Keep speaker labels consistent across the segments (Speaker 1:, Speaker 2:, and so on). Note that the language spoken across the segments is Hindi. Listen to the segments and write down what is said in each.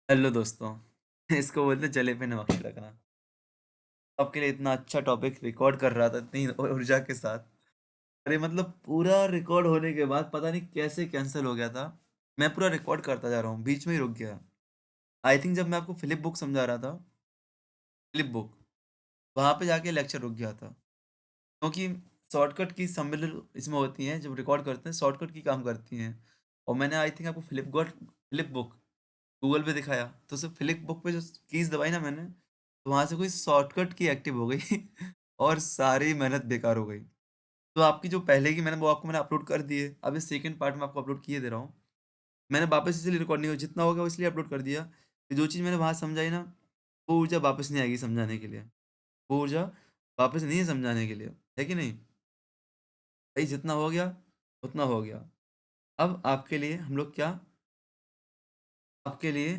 Speaker 1: हेलो दोस्तों। इसको बोलते हैं जले पे नमक छिड़कना। आपके लिए इतना अच्छा टॉपिक रिकॉर्ड कर रहा था इतनी ऊर्जा के साथ। अरे मतलब पूरा रिकॉर्ड होने के बाद पता नहीं कैसे कैंसिल हो गया था। मैं पूरा रिकॉर्ड करता जा रहा हूँ, बीच में ही रुक गया। आई थिंक जब मैं आपको फिलिप बुक समझा रहा था, फिलिप बुक, वहाँ पे जाके लेक्चर रुक गया था। क्योंकि शॉर्टकट की सम्मिलित इसमें होती हैं, जब रिकॉर्ड करते हैं शॉर्टकट की काम करती हैं। और मैंने आई थिंक आपको फिलिप बुक गूगल पे दिखाया, तो सिर्फ फ्लिक बुक पे जो कीज़ दबाई ना मैंने, तो वहाँ से कोई शॉर्टकट की एक्टिव हो गई और सारी मेहनत बेकार हो गई। तो आपकी जो पहले की मैंने वो आपको मैंने अपलोड कर दी है। अब इस सेकंड पार्ट में आपको अपलोड किए दे रहा हूँ। मैंने वापस इसलिए रिकॉर्ड नहीं हुआ, जितना हो गया वो इसलिए अपलोड कर दिया, कि जो चीज़ मैंने वहाँ समझाई ना, वो ऊर्जा वापस नहीं आएगी समझाने के लिए। वो ऊर्जा वापस नहीं है समझाने के लिए, है कि नहीं? भई जितना हो गया, उतना हो गया। अब आपके लिए हम लोग क्या, आपके लिए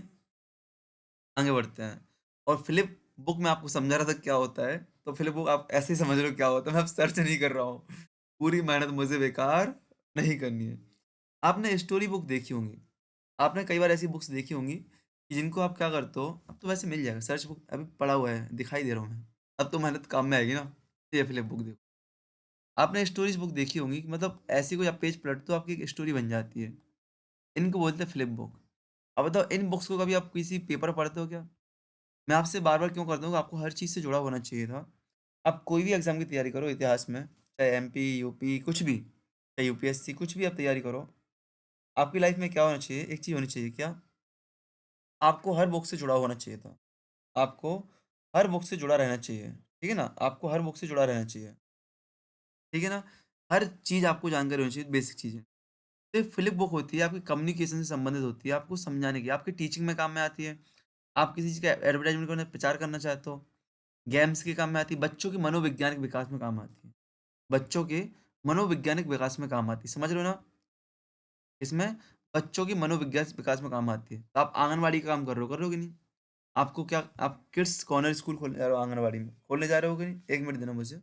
Speaker 1: आगे बढ़ते हैं। और फ़िलिप बुक मैं आपको समझा रहा था क्या होता है, तो फ़िलिप बुक आप ऐसे ही समझ रहे हो क्या होता है, मैं अब सर्च नहीं कर रहा हूँ। पूरी मेहनत मुझे बेकार नहीं करनी है। आपने स्टोरी बुक देखी होंगी, आपने कई बार ऐसी बुक्स देखी होंगी कि जिनको आप क्या करते हो, अब तो वैसे मिल जाएगा, सर्च बुक अभी पड़ा हुआ है, दिखाई दे रहा हूँ मैं। अब तो मेहनत काम में आएगी ना, ये फ़िलिप बुक देखो। आपने स्टोरीज़ बुक देखी होंगी कि मतलब ऐसी कोई आप पेज पलटते हो, आपकी एक स्टोरी बन जाती है। इनको बोलते हैं फ़िलिप बुक। अब बताओ इन बुक्स को कभी आप किसी पेपर पढ़ते हो क्या? मैं आपसे बार-बार क्यों करता हूँ कि आपको हर चीज़ से जुड़ा होना चाहिए था। आप कोई भी एग्ज़ाम की तैयारी करो इतिहास में, चाहे एमपी, यूपी कुछ भी, चाहे यूपीएससी कुछ भी आप तैयारी करो, आपकी लाइफ़ में क्या होना चाहिए, एक चीज़ होनी चाहिए क्या? आपको हर बुक से जुड़ा होना चाहिए था। आपको हर बुक से जुड़ा रहना चाहिए, ठीक है ना? आपको हर बुक से जुड़ा रहना चाहिए, ठीक है ना? हर चीज़ आपको जानकारी होनी चाहिए, बेसिक चीज़ें। तो फ्लिप बुक होती है, आपकी कम्युनिकेशन से संबंधित होती है, आपको समझाने की, आपकी टीचिंग में काम में आती है। आप किसी चीज़ का एडवर्टाइज़मेंट करना प्रचार करना चाहते हो, गेम्स के काम में आती है, बच्चों के मनोवैज्ञानिक विकास में काम आती है। बच्चों के मनोवैज्ञानिक विकास में काम आती है, समझ रहे हो ना? इसमें बच्चों की मनोविज्ञान विकास में काम आती है। तो आप आंगनवाड़ी का काम कर रहे हो कि नहीं? आपको क्या आप किड्स कॉर्नर स्कूल खोलने जा रहे हो आंगनवाड़ी में, खोलने जा रहे हो कि नहीं? 1 मिनट देना मुझे।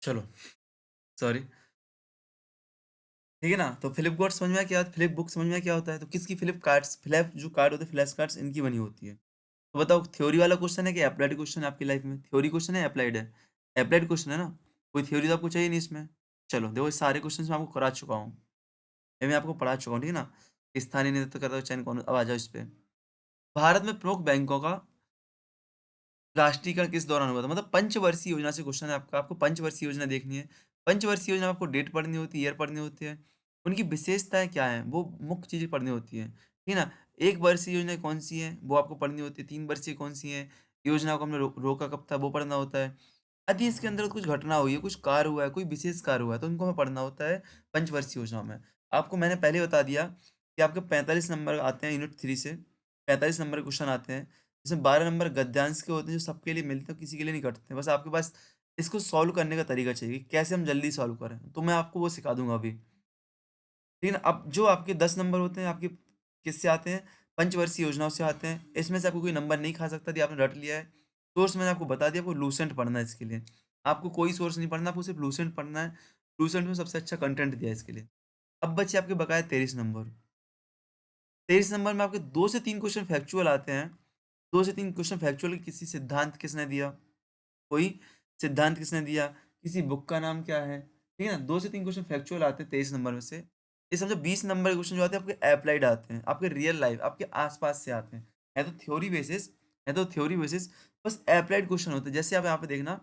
Speaker 1: चलो, सॉरी। ठीक है ना? तो फ्लिप बोर्ड समझ में आया क्या, फ्लिप बुक समझ में आया क्या होता है? तो किसकी फ्लिप कार्ड्स, फ्लैप जो कार्ड होते हैं, फ्लैश कार्ड्स इनकी बनी होती है। तो बताओ थ्योरी वाला क्वेश्चन है कि अप्लाइड क्वेश्चन है आपकी लाइफ में? थ्योरी क्वेश्चन है, अप्लाइड है? अप्लाइड क्वेश्चन है ना? कोई थ्योरी तो आपको चाहिए नहीं इसमें। चलो देखो, ये सारे क्वेश्चंस मैं आपको करा चुका हूँ। ये मैं आपको पढ़ा चुका हूँ, ठीक है ना? स्थानीय नेतृत्व का चयन कौन, अब आ जाओ इस पे। भारत में प्रमुख बैंकों का राष्ट्रीयकरण किस दौरान हुआ था? मतलब पंचवर्षीय योजना से क्वेश्चन है आपका, आपको पंचवर्षीय योजना देखनी है। पंचवर्षीय योजना में आपको डेट पढ़नी होती है, ईयर पढ़नी होती है। उनकी विशेषताएँ क्या हैं? वो मुख्य चीज़ें पढ़नी होती हैं, ठीक है ना? 1 वर्षीय योजना कौन-सी है? वो आपको पढ़नी होती है। 3 वर्षीय कौन-सी है? योजना को हमने रोका कब था? वो पढ़ना होता है। यदि इसके अंदर कुछ घटना हुई है, कुछ कार्य हुआ है, कोई विशेष कार्य हुआ है, तो उनको हमें पढ़ना होता है पंचवर्षीय योजना में। आपको मैंने पहले ही बता दिया कि आपके 45 नंबर आते हैं यूनिट 3 से, 45 नंबर के क्वेश्चन आते हैं। इसमें 12 नंबर गद्यांश के होते हैं जो सबके लिए मिलते हैं, किसी के लिए नहीं कटते। बस आपके पास इसको सॉल्व करने का तरीका चाहिए कि कैसे हम जल्दी सॉल्व करें, तो मैं आपको वो सिखा दूँगा अभी। लेकिन अब जो आपके 10 नंबर होते हैं, आपके किससे आते हैं? पंचवर्षीय योजनाओं से आते हैं। इसमें से आपको कोई नंबर नहीं खा सकता यदि आपने रट लिया है। सोर्स मैंने आपको बता दिया, आपको लूसेंट पढ़ना है इसके लिए। आपको कोई सोर्स नहीं पढ़ना, आपको सिर्फ लूसेंट पढ़ना है। लूसेंट में सबसे अच्छा कंटेंट दिया है इसके लिए। अब बचे आपके बकाया 23 नंबर। 23 नंबर में आपके 2 से 3 क्वेश्चन फैक्चुअल आते हैं। 2 से 3 क्वेश्चन फैक्चुअल, किसी सिद्धांत किसने दिया? कोई सिद्धांत किसने दिया? किसी बुक का नाम क्या है? ठीक है ना? 2 से 3 क्वेश्चन फैक्चुअल आते हैं 23 नंबर में से। ये समझो 20 नंबर के क्वेश्चन जो आते हैं आपके एप्लाइड आते हैं, आपके रियल लाइफ, आपके आस-पास से आते हैं। है तो थ्योरी बेसिस, बस एप्लाइड क्वेश्चन होते हैं। जैसे आप यहाँ पे देखना,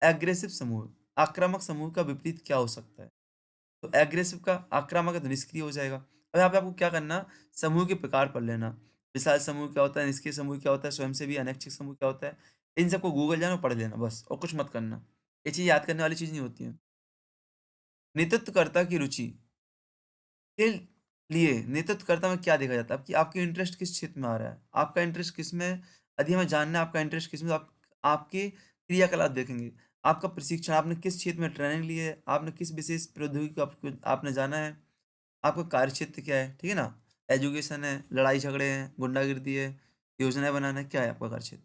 Speaker 1: एग्रेसिव समूह, आक्रामक समूह का विपरीत क्या हो सकता है? तो एग्रेसिव का आक्रामक है तो निष्क्रिय हो जाएगा। अब यहाँ पे आपको क्या करना, समूह के प्रकार पढ़ लेना। विशाल समूह क्या होता है, निष्क्रिय समूह क्या होता है, स्वयंसेवी अनैच्छिक समूह क्या होता है, इन सबको गूगल जाना और पढ़ लेना बस और कुछ मत करना। ये चीज़ याद करने वाली चीज़ नहीं होती है। नेतृत्वकर्ता की रुचि के लिए नेतृत्वकर्ता में क्या देखा जाता है? आपकी आपकी इंटरेस्ट किस क्षेत्र में आ रहा है? आपका इंटरेस्ट किसमें अधिक हमें जानना है आपका इंटरेस्ट किसमें, तो आप आपके क्रियाकलाप देखेंगे। आपका प्रशिक्षण, आपने किस क्षेत्र में ट्रेनिंग ली है, आपने किस विशेष प्रौद्योगिकी को आपको आपने जाना है, आपका कार्यक्षेत्र क्या है, ठीक है ना? एजुकेशन है, लड़ाई-झगड़े हैं, गुंडागिर्दी है, योजनाएँ बनाना है, क्या है आपका कार्यक्षेत्र?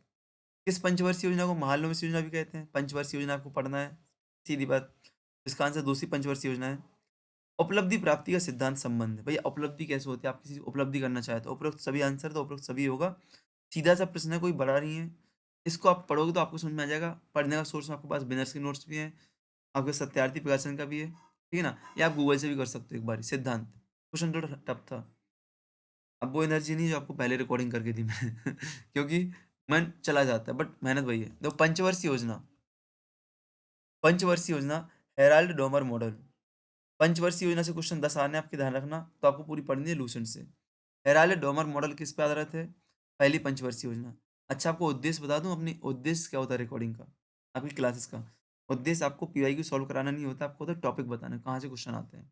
Speaker 1: किस पंचवर्षीय योजना को महालनोबिस योजना भी कहते हैं? पंचवर्षीय योजना आपको पढ़ना है, सीधी बात। इसका आंसर दूसरी पंचवर्षीय योजना है। उपलब्धि प्राप्ति का सिद्धांत संबंध। भैया उपलब्धि कैसे होती है? आप किसी उपलब्धि करना चाहते हो, उपरोक्त सभी आंसर तो उपरोक्त सभी होगा। सीधा-सा प्रश्न है, कोई बड़ा नहीं है। इसको आप पढ़ोगे तो आपको समझ में आ जाएगा। पढ़ने का सोर्स आपके पास विनर्स के नोट्स भी हैं, आपके सत्यार्थी प्रकाशन का भी है, ठीक है ना? या आप गूगल से भी कर सकते हो एक बारी सिद्धांत। क्वेश्चन थोड़ा टफ था। अब वो एनर्जी नहीं जो आपको पहले रिकॉर्डिंग करके दी मैंने क्योंकि मन चला जाता है बट मेहनत वही है। देखो पंचवर्षीय योजना, पंचवर्षीय योजना हेराल्ड डोमर मॉडल। पंचवर्षीय योजना से क्वेश्चन 10 आने आपके ध्यान रखना, तो आपको पूरी पढ़नी है लूसेंट से। हेराल्ड डोमर मॉडल किस पे आधारित है? पहली पंचवर्षीय योजना। अच्छा आपको उद्देश्य बता दूँ अपनी उद्देश्य क्या होता है रिकॉर्डिंग का, आपकी क्लासेस का? उद्देश्य आपको पीवाईक्यू सॉल्व कराना नहीं होता, आपको होता है टॉपिक बताना, कहाँ से क्वेश्चन आते हैं।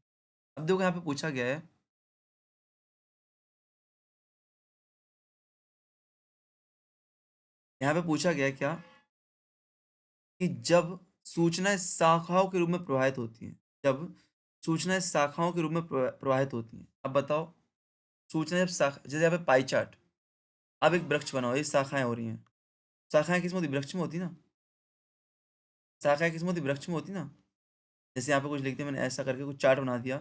Speaker 1: अब देखो यहाँ पे पूछा गया है, यहाँ पे पूछा गया है क्या कि जब सूचनाएँ शाखाओं के रूप में प्रवाहित होती हैं, जब सूचनाएँ शाखाओं के रूप में प्रवाहित होती हैं। अब बताओ सूचना जब जैसे यहाँ पे पाई चार्ट, अब एक वृक्ष बनाओ, ये शाखाएँ हो रही हैं। शाखाएँ किसमें होती हैं? वृक्ष में होती है ना? शाखाएँ किसमें होती हैं? वृक्ष में होती है ना? जैसे यहाँ पे कुछ लिखते हैं मैंने ऐसा करके कुछ चार्ट बना दिया,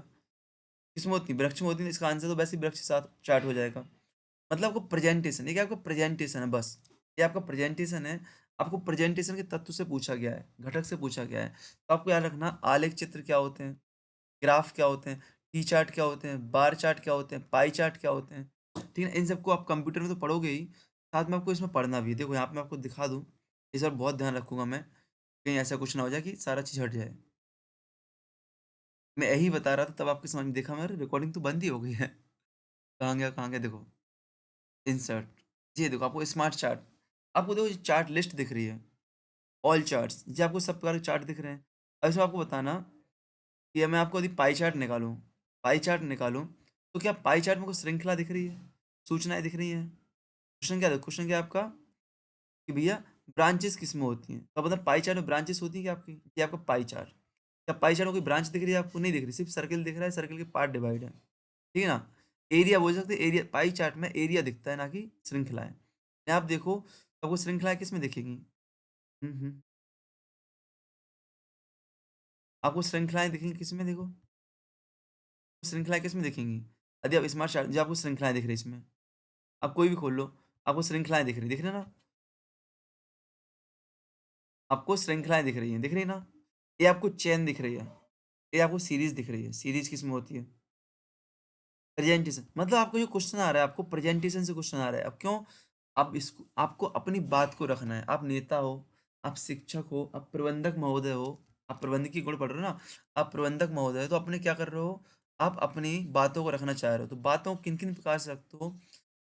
Speaker 1: किसमें होती है? वृक्ष में होती है, इसका आंसर तो वैसे ही वृक्ष के साथ चार्ट हो जाएगा। मतलब आपको प्रेजेंटेशन, ये क्या आपका प्रेजेंटेशन है बस। ये आपका प्रेजेंटेशन है, आपको प्रेजेंटेशन के तत्व से पूछा गया है, घटक से पूछा गया है। तो आपको याद रखना आलेख चित्र क्या होते हैं, ग्राफ क्या होते हैं, टी चार्ट क्या होते हैं, बार चार्ट क्या होते हैं, पाई चार्ट क्या होते हैं, ठीक है? इन सबको आप कंप्यूटर में तो पढ़ोगे ही, साथ में आपको इसमें पढ़ना भी है। देखो यहाँ पे मैं आपको दिखा दूँ, इस बार बहुत ध्यान रखूँगा मैं, कहीं ऐसा कुछ ना हो जाए कि सारा चीज़ हट जाए। मैं यही बता रहा था तब आपके समझ में देखा मैं, अरे रिकॉर्डिंग तो बंद ही हो गई है। कहाँ गया देखो, इंसर्ट, ये देखो आपको स्मार्ट चार्ट, आपको देखो ये चार्ट लिस्ट दिख रही है, ऑल चार्ट्स, ये आपको सब प्रकार के चार्ट दिख रहे हैं। अब इसमें आपको बताना कि मैं आपको यदि पाई चार्ट निकालूँ, तो क्या पाई चार्ट में कोई श्रृंखला दिख रही है? सूचनाएँ दिख रही हैं? क्वेश्चन क्या है आपका कि भैया ब्रांचेज़ किसमें होती हैं? तो मतलब पाई चार्ट में ब्रांचेज़ होती हैं क्या आपकी? ये आपका पाई चार्ट। क्या पाई चार्ट में कोई ब्रांच दिख रही है आपको? नहीं दिख रही, सिर्फ़ सर्किल दिख रहा है, सर्किल के पार्ट डिवाइड है। ठीक है ना? एरिया बोल सकते हैं, एरिया पाई चार्ट में एरिया दिखता है ना कि श्रृंखलाएँ। यहाँ आप देखो आपको श्रृंखलाएँ किसमें दिखेंगी? हुँ, हुँ। आपको श्रृंखलाएँ दिखेंगी किसमें देखो? श्रृंखलाएँ किसमें दिखेंगी? यदि आप स्मार्ट चार्ट जो आपको श्रृंखलाएँ दिख रही है इसमें, आप कोई भी खोल लो, आपको श्रृंखलाएँ दिख रही है ना? आपको श्रृंखलाएँ दिख रही है ना? ये आपको चेन दिख रही है, ये आपको सीरीज़ दिख रही है, सीरीज़ किसमें होती है? प्रेजेंटेशन, मतलब आपको जो क्वेश्चन आ रहा है, आपको प्रेजेंटेशन से क्वेश्चन आ रहा है। अब क्यों? आप इसको आपको अपनी बात को रखना है। आप नेता हो, आप शिक्षक हो, आप प्रबंधक महोदय हो, आप प्रबंधकीय गुण पढ़ रहे हो ना, आप प्रबंधक महोदय हो, तो अपने क्या कर रहे हो? आप अपनी बातों को रखना चाह रहे हो। तो बातों को किन-किन प्रकार से रखते हो,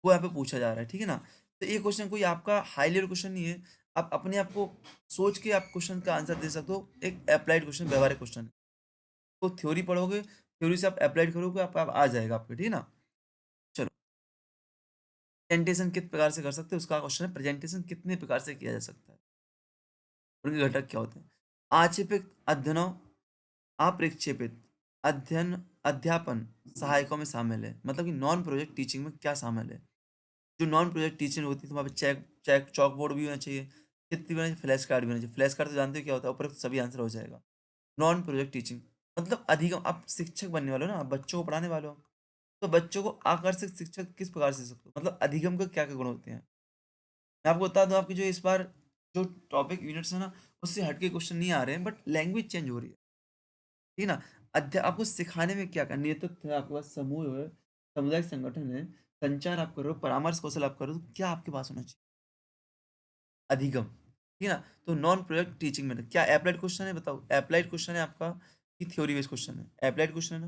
Speaker 1: वो यहाँ पे पूछा जा रहा है, ठीक है ना? तो ये क्वेश्चन कोई आपका हाई लेवल क्वेश्चन नहीं है। आप अपने आप को सोच के आप क्वेश्चन का आंसर दे सकते हो। एक एप्लाइड क्वेश्चन, व्यावहारिक क्वेश्चन है। तो थ्योरी पढ़ोगे, थ्योरी से आप एप्लाइड करोगे, आप आ जाएगा आपके, ठीक है ना? चलो, प्रेजेंटेशन किस प्रकार से कर सकते हो उसका क्वेश्चन है, प्रेजेंटेशन कितने प्रकार से किया जा सकता है, उनके घटक क्या होते हैं? आक्षेपित अध्ययनों, अप्रक्षेपित अध्ययन, अध्यापन सहायकों में शामिल है, मतलब कि नॉन प्रोजेक्ट टीचिंग में क्या शामिल है? जो नॉन प्रोजेक्ट टीचिंग होती है तो वहाँ पे चेक चेक चॉक बोर्ड भी होना चाहिए, चित्र भी होना चाहिए, फ्लैश कार्ड भी होना चाहिए। फ्लैश कार्ड तो जानते हो क्या होता है, उपरोक्त सभी आंसर हो जाएगा। नॉन प्रोजेक्ट टीचिंग मतलब अधिगम, आप शिक्षक बनने वाले हो ना, आप बच्चों को पढ़ाने वाले हो, तो बच्चों को आकर्षक शिक्षक किस प्रकार से सकते हो, मतलब अधिगम के क्या क्या गुण होते हैं? मैं आपको बता दूं, आपकी जो इस बार जो टॉपिक यूनिट्स है ना, उससे हटके क्वेश्चन नहीं आ रहे हैं, बट लैंग्वेज चेंज हो रही है, ठीक है ना? आपको सिखाने में क्या करना, नेतृत्व है आपके पास, समूह है, सामुदायिक संगठन है, संचार आप करो, परामर्श कौशल आप करो, तो क्या आपके पास होना चाहिए? अधिगम, ठीक है ना? तो नॉन प्रोडक्ट टीचिंग में क्या एप्लाइड क्वेश्चन है, बताओ एप्लाइड क्वेश्चन है आपका कि थ्योरी बेस्ड क्वेश्चन है? एप्लाइड क्वेश्चन है ना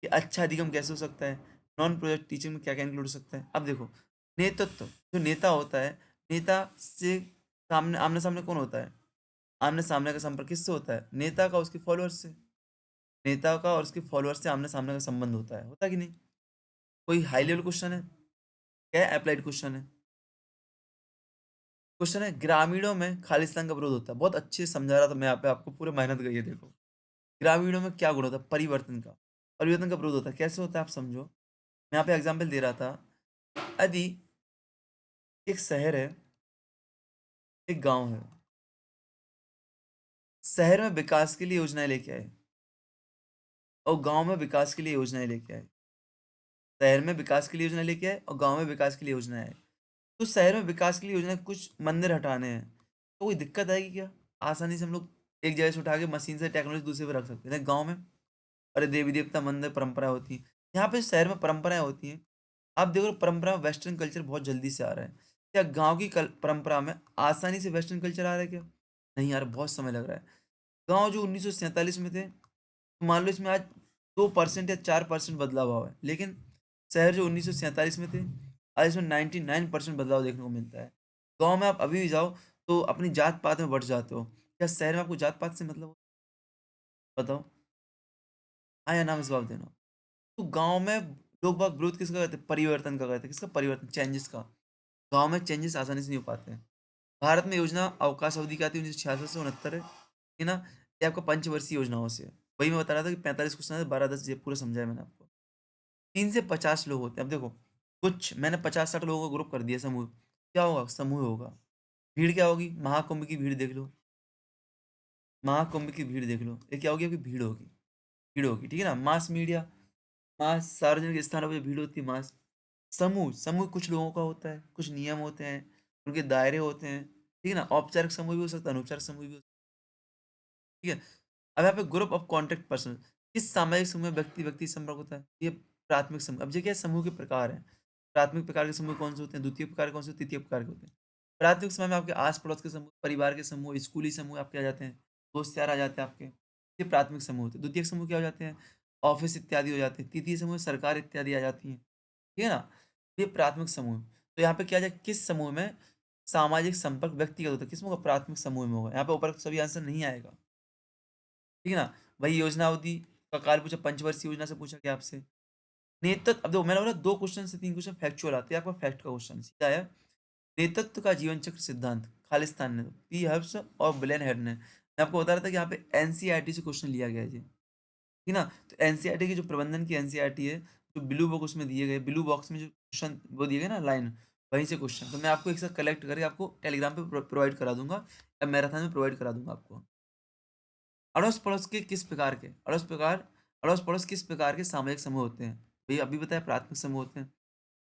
Speaker 1: कि अच्छा अधिगम कैसे हो सकता है? नॉन प्रोजेक्ट टीचिंग में क्या-क्या इंक्लूड हो सकता है? अब देखो, नेतृत्व, जो नेता होता है, नेता से सामने आमने-सामने कौन होता है? आमने-सामने का संपर्क किससे होता है? नेता का उसके फॉलोअर्स से। नेता का और उसके फॉलोअर्स से आमने-सामने का संबंध होता है कि नहीं? कोई हाई लेवल क्वेश्चन है? क्या एप्लाइड क्वेश्चन है? क्वेश्चन है ग्रामीणों में खालिस्तान का विरोध होता है। बहुत अच्छे से समझा रहा था मैं यहाँ पे आपको पूरा मेहनत गई है देखो। ग्रामीणों में क्या गुण होता है? परिवर्तन का। परिवर्तन का विरोध होता है। कैसे होता है आप समझो। मैं यहाँ पे एग्ज़ाम्पल दे रहा था। यदि एक शहर है, एक गाँव है। शहर में विकास के लिए योजनाएँ लेके आए और गाँव में विकास के लिए योजनाएँ लेके आए। शहर में विकास के लिए योजना लेके आए और गाँव में विकास के लिए योजनाएँ आए। तो शहर में विकास के लिए योजना कुछ मंदिर हटाने हैं, तो कोई दिक्कत आएगी क्या? आसानी से हम लोग एक जगह से उठा के मशीन से टेक्नोलॉजी दूसरी पे रख सकते हैं। लेकिन गाँव में अरे देवी-देवता मंदिर परंपरा होती है। यहाँ पे शहर में परंपराएँ होती हैं। आप देखो परंपरा वेस्टर्न कल्चर बहुत जल्दी से आ रहा है। क्या गाँव की कल परंपरा में आसानी से वेस्टर्न कल्चर आ रहा है क्या? नहीं यार बहुत समय लग रहा है। गाँव जो 1947 में थे, मान लो इसमें आज 2% या 4% बदलाव हुआ है। लेकिन शहर जो 1947 में थे, आज इसमें 99% बदलाव देखने को मिलता है। गाँव में आप अभी भी जाओ तो अपनी जात-पात में बँट जाते हो। क्या शहर में आपको जात-पात से मतलब हो? बताओ? हाँ या ना में जवाब देना। तो गाँव में लोग बाग विरोध किसका करते हैं? परिवर्तन का करते हैं। किसका परिवर्तन? चेंजेस का। गाँव में चेंजेस आसानी से नहीं हो पाते हैं। भारत में योजना अवकाश अवधि क्या थी 1966 से 69 है ना? ये आपका पंचवर्षीय योजनाओं से है। वही मैं बता रहा था कि 45 क्वेश्चन है 12-10 ये पूरा समझाया मैंने आपको। 3 से 50 लोग होते हैं। अब देखो कुछ मैंने 50-60 लोगों का ग्रुप कर दिया समूह। क्या होगा? समूह होगा। भीड़ क्या होगी? महाकुंभ की भीड़ देख लो। महाकुंभ की भीड़ देख लो। ये क्या होगी? आपकी भीड़ होगी। भीड़ होगी, ठीक है ना? मास मीडिया, मास सार्वजनिक स्थानों पे भीड़ होती है मास। समूह, समूह कुछ लोगों का होता है, कुछ नियम होते हैं, उनके दायरे होते हैं, ठीक है ना? औपचारिक समूह भी हो सकता है, अनौपचारिक समूह भी हो ठीक है? अब यहाँ पे ग्रुप ऑफ कॉन्टैक्ट पर्सन किस सामाजिक समूह में व्यक्ति-व्यक्ति संपर्क होता है? ये प्राथमिक समूह। अब ये क्या है समूह के प्रकार हैं। प्राथमिक प्रकार के समूह कौन से होते हैं? द्वितीय प्रकार के कौन से होते हैं? तृतीय प्रकार के होते हैं। प्राथमिक समय में आपके आस-पड़ोस के समूह, परिवार के समूह, स्कूली समूह आपके आ जाते हैं, दोस्त यार आ जाते हैं आपके। ये प्राथमिक समूह होते हैं। द्वितीयक समूह क्या हो जाते हैं? ऑफ़िस इत्यादि हो जाते हैं। तृतीय समूह सरकार इत्यादि आ जाती हैं। ठीक है ना? ये प्राथमिक समूह। तो यहाँ पे क्या आ जाए किस समूह में सामाजिक संपर्क व्यक्तिगत होता है, किसमें होगा? प्राथमिक समूह में होगा। यहाँ पे उपरोक्त सभी आंसर नहीं आएगा। ठीक है ना? वही योजना अवधि का काल पूछा, पंचवर्षीय योजना से पूछा गया आपसे। नेतृत्व अब देखो मैंने बोला 2 क्वेश्चन से 3 क्वेश्चन फैक्चुअल आते हैं, आपका फैक्ट का क्वेश्चन सीधा आया। नेतृत्व का जीवन चक्र सिद्धांत खालिस्तान ने, पी. हर्ब्स और ब्लेन हेड ने। मैं आपको बता रहा था कि यहाँ पे एनसीईआरटी से क्वेश्चन लिया गया है जी। ठीक है ना? तो एनसीईआरटी की जो प्रबंधन की एनसीईआरटी है, जो ब्लू बुक उसमें दिए गए, ब्लू बॉक्स में जो क्वेश्चन वो दिए गए ना लाइन, वहीं से क्वेश्चन। तो मैं आपको एक साथ कलेक्ट करके आपको टेलीग्राम पे प्रोवाइड करा दूँगा या मैराथन में प्रोवाइड करा दूँगा आपको। अड़ोस-पड़ोस के किस प्रकार के अड़ोस-पड़ोस किस प्रकार के सामाजिक समूह होते हैं? भई अभी बताया प्राथमिक समूह होते हैं।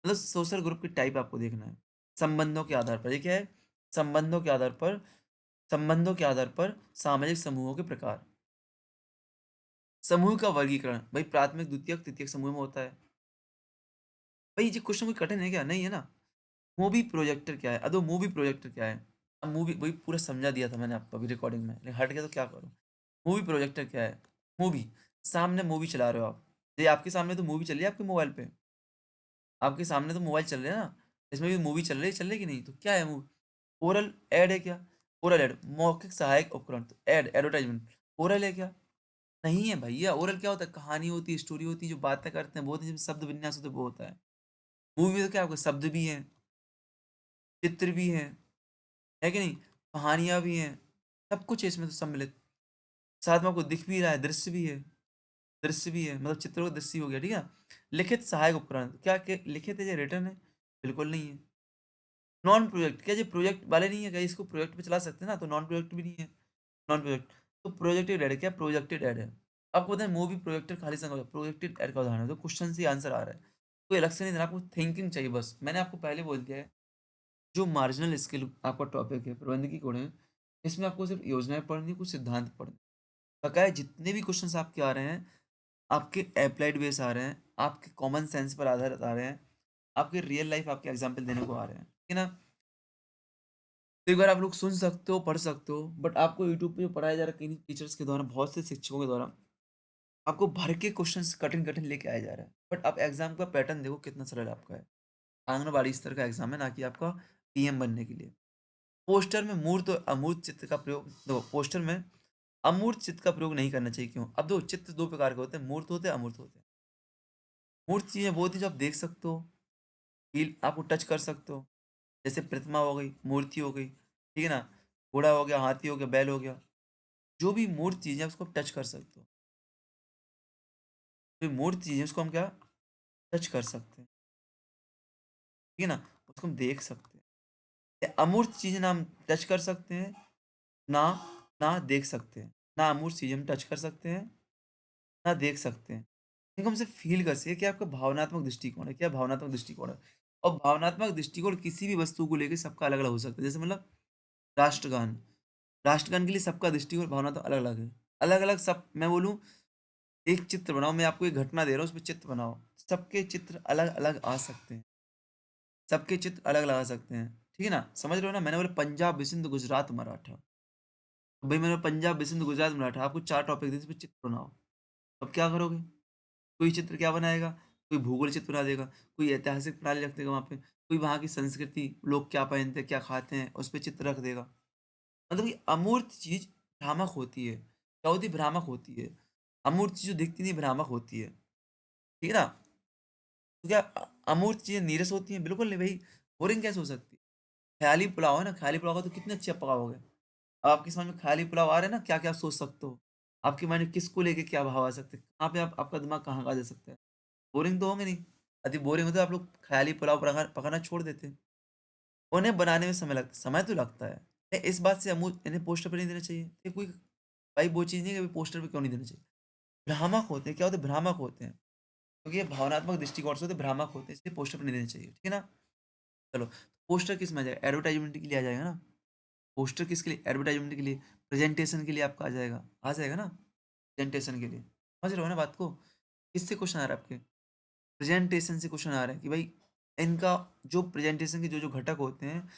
Speaker 1: मतलब सोशल ग्रुप की टाइप आपको देखना है। संबंधों के आधार पर, ये क्या है? संबंधों के आधार पर संबंधों के आधार पर सामाजिक समूहों के प्रकार। समूह का वर्गीकरण, भई प्राथमिक, द्वितीयक, तृतीयक समूह में होता है। भई ये क्वेश्चन कोई कठिन है क्या? नहीं है ना। मूवी प्रोजेक्टर क्या है? अब मूवी प्रोजेक्टर क्या है? अब मूवी वही पूरा समझा दिया था मैंने आपको अभी रिकॉर्डिंग में, लेकिन हट गया तो क्या करूँ? मूवी प्रोजेक्टर क्या है? मूवी, सामने मूवी चला रहे हो आप। ये आपके सामने तो मूवी चल रही है आपके मोबाइल पे। आपके सामने तो मोबाइल चल रहे हैं ना, इसमें भी मूवी चल रही है कि नहीं? तो क्या है मूवी? ओरल ऐड है क्या? ओरल ऐड, मौखिक सहायक उपकरण, तो ऐड, एडवर्टाइज़मेंट, ओरल है क्या? नहीं है भैया, ओरल क्या होता है? कहानी होती है, स्टोरी होती है, जो बातें करते हैं, वो होती है, जिसमें शब्द विन्यास होता है, वो होता है। मूवी में तो क्या होगा? शब्द भी हैं, चित्र भी हैं, है कि नहीं? कहानियाँ भी हैं, सब कुछ है इसमें तो सम्मिलित। साथ में आपको दिख भी रहा है, दृश्य भी है, मतलब चित्रों का दृश्य हो गया, ठीक है? लिखित सहायक उपकरण, क्या क्या लिखित है या रिटन है? बिल्कुल नहीं है। नॉन प्रोजेक्ट, क्या ये प्रोजेक्ट वाले नहीं है क्या? इसको प्रोजेक्ट पे चला सकते हैं ना, तो नॉन प्रोजेक्ट भी नहीं है। नॉन प्रोजेक्ट, तो प्रोजेक्टेड ऐड है, क्या प्रोजेक्टेड ऐड है। आपको पता है मूवी प्रोजेक्टर खाली सा प्रोजेक्टेड ऐड का उदाहरण है, तो क्वेश्चन से आंसर आ रहा है। कोई अलग से नहीं देना, आपको थिंकिंग चाहिए बस। मैंने आपको पहले बोल दिया है, जो मार्जिनल स्किल आपका टॉपिक है, प्रबंधकीय गुण है, इसमें आपको सिर्फ योजनाएँ पढ़नी है, कुछ सिद्धांत पढ़ने। बकाया जितने भी क्वेश्चन्स आपके आ रहे हैं, आपके एप्लाइड बेस आ रहे हैं, आपके कॉमन सेंस पर आधारित आ रहे हैं, आपके रियल लाइफ आपके एग्जाम्पल देने को आ रहे हैं, ठीक है ना? तो एक बार आप लोग सुन सकते हो, पढ़ सकते हो, बट आपको यूट्यूब पे जो पढ़ाया जा रहा है कहीं टीचर्स के द्वारा, बहुत से शिक्षकों के द्वारा, आपको भर के क्वेश्चंस कठिन-कठिन लेके आया जा रहा है। बट आप एग्ज़ाम का पैटर्न देखो कितना सरल आपका है। आंगनबाड़ी स्तर का एग्ज़ाम है, ना कि आपका पीएम बनने के लिए। पोस्टर में मूर्त और अमूर्त चित्र का प्रयोग, देखो पोस्टर में अमूर्त चित्र का प्रयोग नहीं करना चाहिए, क्यों? अब देखो चित्र 2 प्रकार के होते हैं, मूर्त होते हैं, अमूर्त होते हैं। मूर्त चीज़ें वो होती हैं जो आप देख सकते हो, फ़ील आपको टच कर सकते हो। जैसे प्रतिमा हो गई, मूर्ति हो गई, ठीक है ना? घोड़ा हो गया, हाथी हो गया, बैल हो गया। जो भी मूर्त चीज़ है उसको आप टच कर सकते हो। जो मूर्त चीज़ है उसको हम क्या टच कर सकते हैं, ठीक है ना? उसको हम देख सकते हैं। ये अमूर्त चीज़ें ना हम टच कर सकते हैं, ना ना देख सकते हैं। ना अमूर्त चीज़ें हम टच कर सकते हैं, ना देख सकते हैं। इनको हम सिर्फ़ फ़ील कर सकते हैं कि आपका भावनात्मक दृष्टिकोण है, क्या भावनात्मक दृष्टिकोण है। और भावनात्मक दृष्टिकोण किसी भी वस्तु को लेके सबका अलग-अलग हो सकता है। जैसे मतलब राष्ट्रगान, राष्ट्रगान के लिए सबका दृष्टिकोण भावना तो अलग-अलग है। अलग-अलग सब मैं बोलूँ, एक चित्र बनाओ, मैं आपको एक घटना दे रहा हूँ, उसपे चित्र बनाओ। सबके चित्र अलग-अलग आ सकते हैं। सबके चित्र अलग-अलग आ सकते हैं। ठीक है ना? समझ रहे हो ना? मैंने बोला पंजाब, बिसिंध, गुजरात, मराठा। तो भई मैंने पंजाब, बिसिंध, गुजरात, मराठा आपको 4 टॉपिक दिए, इसपे चित्र बनाओ। अब क्या करोगे? कोई चित्र क्या बनाएगा? कोई भूगोल चित्र बना देगा, कोई ऐतिहासिक प्रणाली रख देगा वहाँ पे, कोई वहाँ की संस्कृति, लोग क्या पहनते हैं, क्या खाते हैं, उसपे चित्र रख देगा। मतलब कि अमूर्त चीज़ भ्रामक होती है। क्या होती है? भ्रामक होती है। अमूर्त चीज़ जो दिखती नहीं, भ्रामक होती है। ठीक है ना? तो क्या अमूर्त चीज़ें नीरस होती हैं? बिल्कुल नहीं भई, बोरिंग कैसे हो सकती है? ख़याली पुलाव है ना, ख़याली पुलाव का तो कितने अच्छे आप पकाओगे। अब आपकी समझ में ख़याली पुलाव आ रहा है ना, क्या-क्या आप सोच सकते हो? आपके माइंड में किसको लेके क्या भाव आ सकते हैं? कहाँ पे आप आपका दिमाग कहाँ-कहाँ जा सकता है? बोरिंग तो होंगे नहीं। यदि बोरिंग होते तो आप लोग ख़याली पुलाव पकाना छोड़ देते। उन्हें बनाने में समय तो लगता है। इस बात से अमूल इन्हें पोस्टर पे नहीं देना चाहिए। ये कोई भाई वो चीज़ नहीं है कि पोस्टर पे क्यों नहीं देना चाहिए। भ्रामक होते हैं, क्या होते हैं? भ्रामक होते हैं। क्योंकि ये भावनात्मक दृष्टिकोण से होते हैं, भ्रामक होते हैं, इसलिए पोस्टर पे नहीं देने चाहिए। ठीक है ना? चलो, पोस्टर किस में आ जाएगा? एडवर्टाइज़मेंट के लिए आ जाएगा ना? पोस्टर किसके लिए? एडवर्टाइज़मेंट के लिए, प्रेज़ेंटेशन के लिए आपका आ जाएगा ना? प्रेज़ेंटेशन के लिए। समझ रहे हो ना बात को? किससे क्वेश्चन आ रहा है आपके? प्रेज़ेंटेशन से क्वेश्चन आ रहा है कि भाई इनका जो प्रेज़ेंटेशन के जो-जो घटक होते हैं,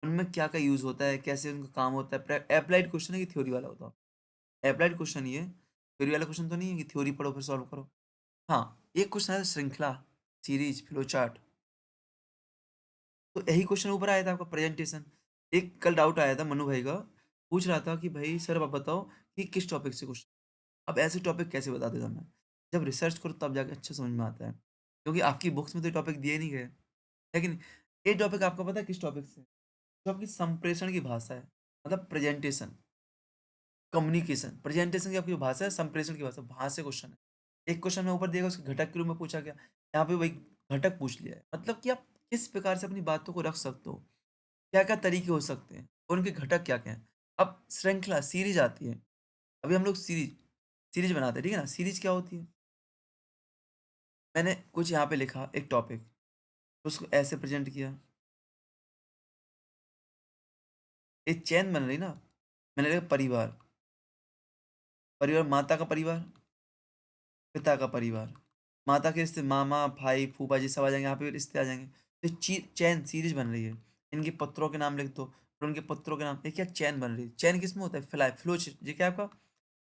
Speaker 1: उनमें क्या-क्या यूज़ होता है, कैसे उनका काम होता है? एप्लाइड क्वेश्चन है कि थ्योरी वाला होता है? एप्लाइड क्वेश्चन ये है, थ्योरी वाला क्वेश्चन तो नहीं है कि थ्योरी पढ़ो फिर सॉल्व करो। हाँ, एक क्वेश्चन आया था श्रृंखला, सीरीज़, फ्लो चार्ट। तो यही क्वेश्चन ऊपर आया था आपका प्रेजेंटेशन। एक कल डाउट आया था मनु भाई का, पूछ रहा था कि भाई सर आप बताओ कि किस टॉपिक से क्वेश्चन, अब ऐसे टॉपिक कैसे बता देता मैं? जब रिसर्च करो तब जाके अच्छा समझ में आता है। क्योंकि आपकी बुक्स में तो ये टॉपिक दिए नहीं गए। लेकिन ये टॉपिक आपको पता है किस टॉपिक से? जो आपकी संप्रेषण की भाषा है, मतलब प्रेजेंटेशन, कम्युनिकेशन, प्रेजेंटेशन की आपकी जो भाषा है, संप्रेषण की भाषा, वहाँ से क्वेश्चन है। एक क्वेश्चन में ऊपर दिया गया उसके घटक के रूप में पूछा गया। यहाँ पे वही घटक पूछ लिया है। मतलब कि आप किस प्रकार से अपनी बातों को रख सकते हो। क्या-क्या तरीके हो सकते हैं और उनके घटक क्या-क्या हैं? अब श्रृंखला सीरीज़ आती है। अभी हम लोग सीरीज़ बनाते हैं, ठीक है ना? सीरीज़ क्या होती है? मैंने कुछ यहाँ पे लिखा एक टॉपिक, उसको ऐसे प्रेज़ेंट किया। एक चेन बन रही ना, मैंने लिखा परिवार, परिवार माता का परिवार, पिता का परिवार। माता के रिश्ते मामा, भाई, फूफा जी सब आ जाएँगे, यहाँ पे रिश्ते आ जाएँगे। तो चेन सीरीज़ बन रही है। इनके पत्रों के नाम लिख दो, फिर उनके पत्रों के नाम, ये क्या चेन बन रही है। चेन किसमें होता है? फ्लो च ये क्या है आपका?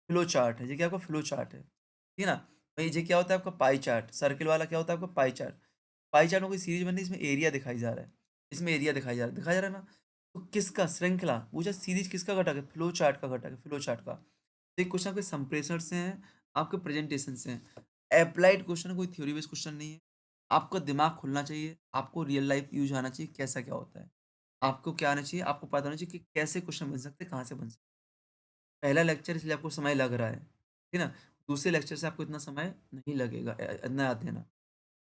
Speaker 1: फ्लो चार्ट है, ये क्या आपका फ्लो चार्ट है। ठीक है ना? वही ये क्या होता है आपका पाई चार्ट, सर्किल वाला क्या होता है आपका पाई चार्ट। पाई चार्ट में कोई सीरीज़ बन रही है, इसमें एरिया दिखाई जा रहा है। इसमें एरिया दिखाई जा रहा है ना? तो किसका? श्रृंखला, पूछा सीरीज़ किसका घटक है? फ्लो चार्ट का घटक है, फ्लो चार्ट का। तो एक क्वेश्चन आपके संप्रेषण से हैं, आपके प्रेजेंटेशन से हैं। एप्लाइड क्वेश्चन कोई थ्योरी बेस्ड क्वेश्चन नहीं है। आपका दिमाग खुलना चाहिए, आपको रियल लाइफ यूज़ आना चाहिए, कैसा क्या होता है। आपको क्या आना चाहिए? आपको पता होना चाहिए कि कैसे क्वेश्चन बन सकते हैं, कहाँ से बन सकते हैं। पहला लेक्चर इसलिए आपको समय लग रहा है, ठीक है ना? दूसरे लेक्चर से आपको इतना समय नहीं लगेगा इतना याद देना।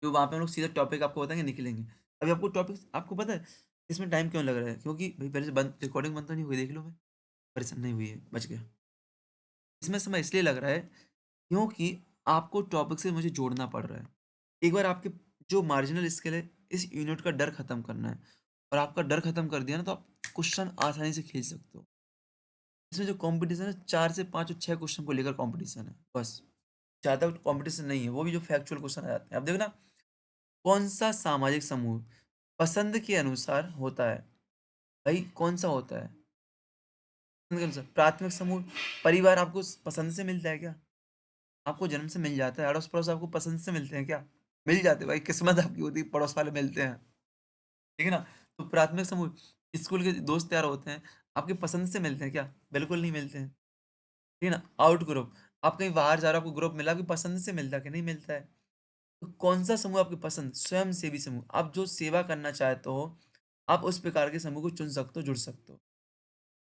Speaker 1: तो वहाँ पे हम लोग सीधा टॉपिक आपको बताएँगे, निकलेंगे। अभी आपको टॉपिक आपको पता है इसमें टाइम क्यों लग रहा है? क्योंकि भई पहले से बंद रिकॉर्डिंग बंद तो नहीं हुई, देख लो भाई। परेशान नहीं हुई है, बच गया। इसमें समय इसलिए लग रहा है क्योंकि आपको टॉपिक से मुझे जोड़ना पड़ रहा है। एक बार आपके जो मार्जिनल स्किल है, इस यूनिट का डर खत्म करना है और आपका डर खत्म कर दिया ना तो आप क्वेश्चन आसानी से खींच सकते हो। इसमें जो कॉम्पिटिशन है 4 से 5 और 6 क्वेश्चन को लेकर कॉम्पिटिशन है, बस। ज़्यादा कॉम्पिटिशन नहीं है, वो भी जो फैक्चुअल क्वेश्चन आ जाते हैं। अब देखो ना, कौन-सा सामाजिक समूह पसंद के अनुसार होता है? भाई कौन-सा होता है? पसंद के अनुसार प्राथमिक समूह, परिवार आपको पसंद से मिलता है क्या? आपको जन्म से मिल जाता है, अड़ोस-पड़ोस आपको पसंद से मिलते हैं क्या? मिल जाते हैं भाई, किस्मत आपकी होती है, पड़ोस वाले मिलते हैं, ठीक है ना? तो प्राथमिक समूह, स्कूल के दोस्त यार होते हैं, आपकी पसंद से मिलते हैं क्या? बिल्कुल नहीं मिलते हैं, ठीक है ना? आउट ग्रुप, आप कहीं बाहर जा रहे हो, आपको ग्रुप मिला, आपकी पसंद से मिलता है कि नहीं मिलता है? तो कौन-सा समूह आपकी पसंद? स्वयंसेवी समूह, आप जो सेवा करना चाहते हो, आप उस प्रकार के समूह को चुन सकते हो, जुड़ सकते हो।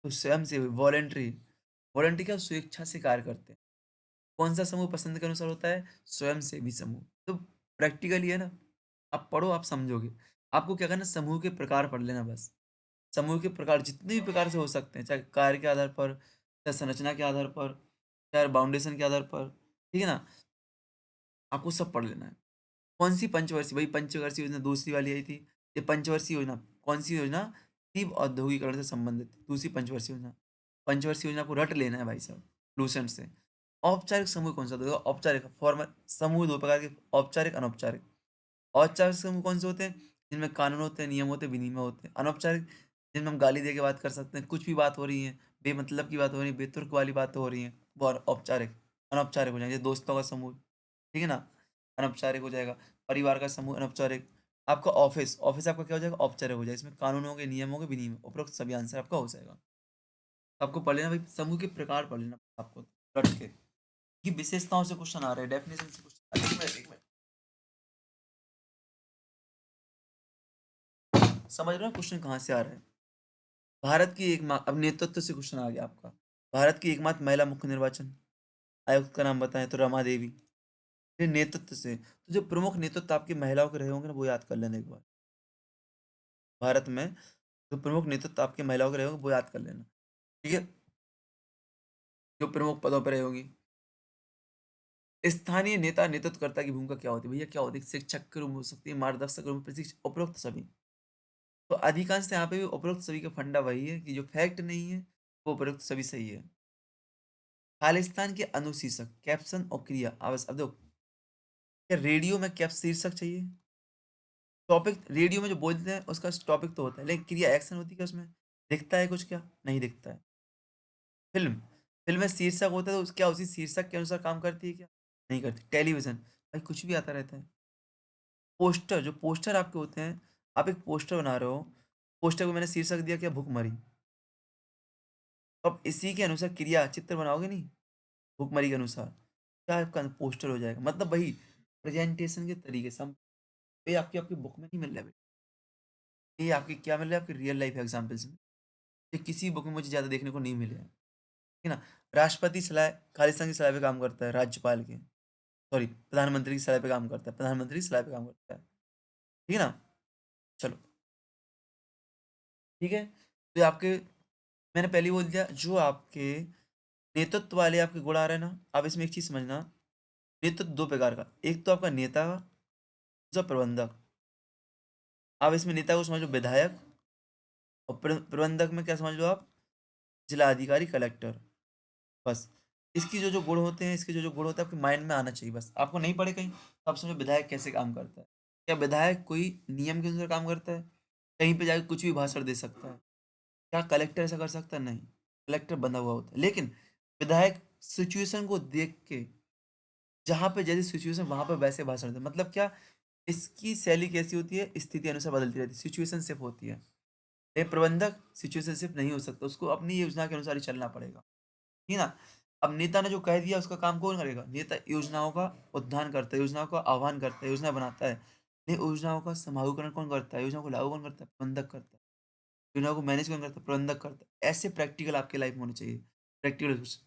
Speaker 1: तो स्वयंसेवी, वॉलंटरी, वॉलंटरी क्या स्वेच्छा से कार्य करते हैं। कौन-सा समूह पसंद के अनुसार होता है? स्वयंसेवी समूह। तो प्रैक्टिकली है ना, आप पढ़ो, आप समझोगे। आपको क्या करना है, समूह के प्रकार पढ़ लेना बस। समूह के प्रकार जितने भी प्रकार से हो सकते हैं, चाहे कार्य के आधार पर, चाहे संरचना के आधार पर, चाहे बाउंडेशन के आधार पर, ठीक है ना? आपको सब पढ़ लेना है। कौन-सी पंचवर्षीय, वही पंचवर्षीय योजना दूसरी वाली आई थी। ये पंचवर्षीय योजना, कौन-सी योजना? तीव्र औद्योगिकरण से संबंधित दूसरी पंचवर्षीय योजना। पंचवर्षीय योजना को रट लेना है भाई साहब, लूसेंट से। औपचारिक समूह कौन-सा होता है? औपचारिक फॉर्मल समूह 2 प्रकार के, औपचारिक, अनौपचारिक। औपचारिक समूह कौन-से होते हैं? जिनमें कानून होते हैं, नियम होते हैं, विनियम होते हैं। अनौपचारिक, जिनमें हम गाली दे के बात कर सकते हैं, कुछ भी बात हो रही है, बेमतलब की बात हो रही है, बेतुर्क वाली बातें हो रही हैं, वो औपचारिक। अनौपचारिक हो जाएँगे, दोस्तों का समूह, ठीक है ना? अनौपचारिक हो जाएगा। परिवार का समूह अनौपचारिक। आपका ऑफ़िस, ऑफ़िस आपका क्या हो जाएगा? औपचारिक हो जाएगा। इसमें कानून होंगे, नियम होंगे, विनियम, उपरोक्त सभी आंसर आपका हो जाएगा। तो आपको पढ़ लेना भाई, समूह के प्रकार पढ़ लेना आपको रट के। कि विशेषताओं से क्वेश्चन आ रहे हैं, डेफिनिशन से क्वेश्चन, 1 मिनट, समझ रहे हो क्वेश्चन कहाँ से आ रहा है? भारत की एक मा अब नेतृत्व से क्वेश्चन आ गया आपका। भारत की एकमात्र महिला मुख्य निर्वाचन आयुक्त का नाम बताएँ तो रमा देवी। फिर नेतृत्व से, तो जो प्रमुख नेतृत्व आपकी महिलाओं के रहे होंगे ना, वो याद कर लेना एक बार। भारत में जो प्रमुख नेतृत्व आपकी महिलाओं के रहे होंगे, वो याद कर लेना। ठीक है? जो प्रमुख पदों पे रही होंगी। स्थानीय नेता नेतृत्वकर्ता की भूमिका क्या होती है? भैया क्या होती है? शिक्षक के रूप में हो सकती है, मार्गदर्शक के रूप में, उपरोक्त सभी। तो अधिकांश यहाँ पे भी उपरोक्त सभी का फंडा वही है कि जो फैक्ट नहीं है, वो उपरोक्त सभी सही है। खालिस्तान के अनुशीर्षक, कैप्शन और क्रिया आवश्यक, अब देखो, क्या रेडियो में क्या शीर्षक चाहिए? टॉपिक रेडियो में जो बोलते हैं उसका टॉपिक तो होता है, लेकिन क्रिया एक्शन होती है क्या उसमें? दिखता है कुछ क्या? नहीं दिखता है। फ़िल्म, फ़िल्म में शीर्षक होता है तो क्या उसी शीर्षक के अनुसार काम करती है क्या? नहीं करती। टेलीविज़न, भाई कुछ भी आता रहता है। पोस्टर, जो पोस्टर आपके होते हैं, आप एक पोस्टर बना रहे हो, पोस्टर को मैंने शीर्षक दिया क्या? भुखमरी। तो अब इसी के अनुसार क्रिया चित्र बनाओगे नहीं, भुखमरी के अनुसार, क्या आपका पोस्टर हो जाएगा। मतलब वही प्रेज़ेंटेशन के तरीके से हम, ये आपकी आपकी बुक में नहीं मिल रहा है बेटा। ये आपकी क्या मिल रहा है? आपकी रियल लाइफ़ एग्ज़ाम्पल्स में। ये किसी बुक में मुझे ज़्यादा देखने को नहीं मिले हैं। ठीक है ना? राष्ट्रपति सलाह खालिस्तान की सलाह पे काम करता है, राज्यपाल के, सॉरी प्रधानमंत्री की सलाह पे काम करता है, प्रधानमंत्री की सलाह पे काम करता है। ठीक है ना? चलो, ठीक है? तो ये आपके, मैंने पहले ही बोल दिया, जो आपके नेतृत्व वाले आपके गुण आ रहे हैं ना, आप इसमें एक चीज़ समझना, नेतृत्व 2 प्रकार का, एक तो आपका नेता का, दूसरा प्रबंधक। आप इसमें नेता को समझ लो विधायक, और प्रबंधक में क्या समझ लो आप? जिला अधिकारी, कलेक्टर, बस। इसकी जो-जो गुण होते हैं, इसके जो-जो गुण होते हैं, आपके माइंड में आना चाहिए बस। आपको नहीं पढ़े कहीं, तो आप समझो विधायक कैसे काम करता है। क्या विधायक कोई नियम के अनुसार काम करता है? कहीं पे जाके कुछ भी भाषण दे सकता है? क्या कलेक्टर ऐसा कर सकता है? नहीं। कलेक्टर बंधा हुआ होता है। लेकिन विधायक सिचुएशन को देख के, जहाँ पे जैसी सिचुएशन वहाँ पे वैसे भाषण देता है। मतलब क्या? इसकी शैली कैसी होती है? स्थिति अनुसार बदलती रहती है, सिचुएशनशिप होती है। एक प्रबंधक सिचुएशनशिप नहीं हो सकता, उसको अपनी योजना के अनुसार ही चलना पड़ेगा। ठीक है ना? अब नेता ने जो कह दिया उसका काम कौन करेगा? नेता योजनाओं का उद्धान करता है, योजनाओं का आह्वान करता है, योजना बनाता है। नहीं, योजनाओं का समाहूकरण कौन करता है? योजनाओं को लागू कौन करता है? प्रबंधक करता है। योजनाओं को मैनेज कौन करता है? प्रबंधक करता है। ऐसे प्रैक्टिकल आपकी लाइफ में होने चाहिए। प्रैक्टिकल कुछ।